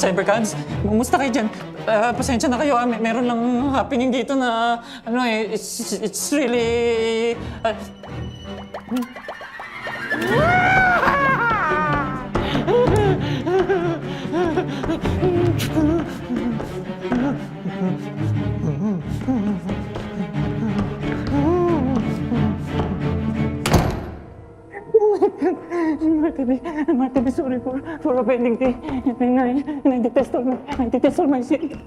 Cybercons, kumusta kayo dyan? Pasensya na kayo, meron lang happening dito na, it's really... Martin, sorry for offending thee. And I detest all my sin.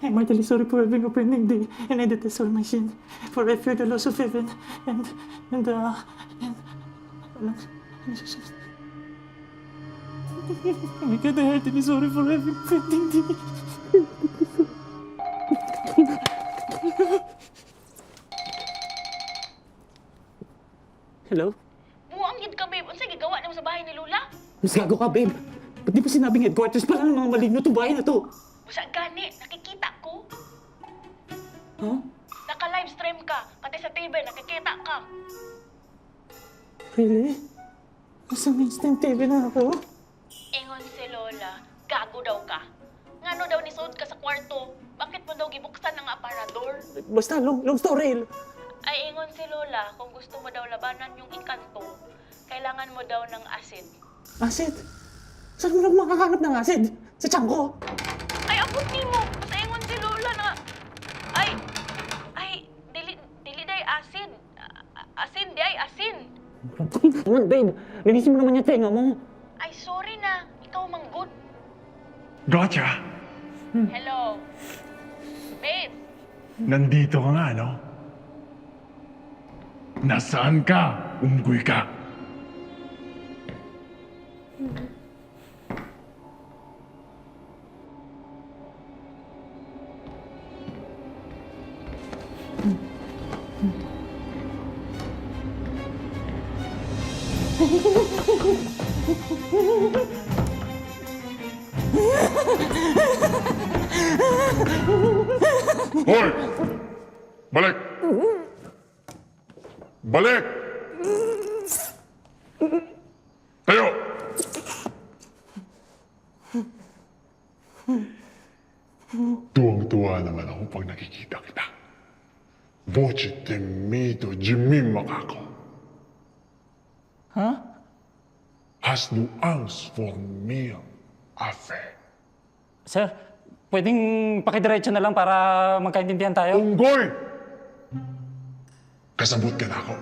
I'm heartily sorry for having offending thee, and I detest all my sin. For I fear the loss of heaven, and I'm heartily sorry for having offending thee. Hello? Muang gid ka, babe. Unsay gigawa nimo sa bahay ni Lola? Mas gago ka, babe. Ba't di pa sinabing headquarters pa lang ng mga maligno itong bahay na to? Busa gani, nakikita ko. Huh? Naka-livestream ka, pati sa TV nakikita ka. Really? Nasa mainstream TV na ako? Ingon si Lola, gago daw ka. Ngano daw nisuod ka sa kwarto? Bakit mo daw gibuksan ang aparador? Basta, long story. Ay ingon si Lola, kung gusto mo daw labanan yung inkanto, kailangan mo daw ng acid. Acid? Saan mo na makakahanap ng acid? Sa tiyan ko? Ay, abot nimo. Basta ingon si Lola na... Ay, dili day acid. Asin, di ay asin. Naman, babe. Linisin mo naman yung tenga mo. Ay, sorry na. Ikaw manggod. Gotcha! Hello. Babe. Nandito ka nga, no? Nasaan ka? Unggoy ka. Hoy! Balik! Balik! Tayo! Tuwang-tuwa naman ako pag nakikita kita. Voce temido, Jimmy Makako. Ha? Has du angst for mir, Affe? Sir, pwedeng pakidiretso na lang para magkaintindihan tayo? Unggoy! Kasabot ka na ako.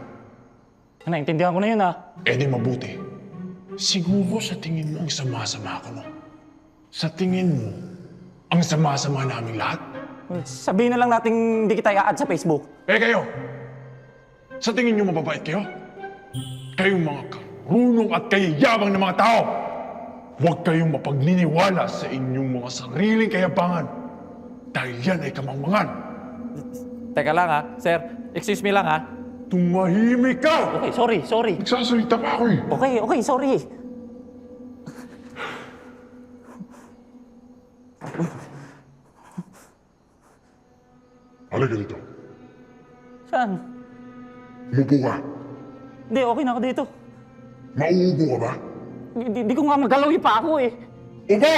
Naintindihan ko na yun, Eh di mabuti. Siguro sa tingin mo ang sama-sama ko, no? Sa tingin mo, ang sama-sama naming lahat? Sabihin na lang natin hindi kita i-add sa Facebook. Eh kayo, sa tingin nyo mababait kayo? Kayong mga karunong at kayayabang na mga tao, huwag kayong mapagniniwala sa inyong mga sariling kayabangan dahil yan ay kamangmangan. Teka lang, Sir, excuse me lang, Tumahimik ka! Okay, sorry. Nagsasalita pa ako eh. Okay, sorry. Halika dito. Saan? Umupo ka. Hindi, okay na ako dito. Mauubo ka ba? Hindi ko nga magalaw pa ako eh. Upo!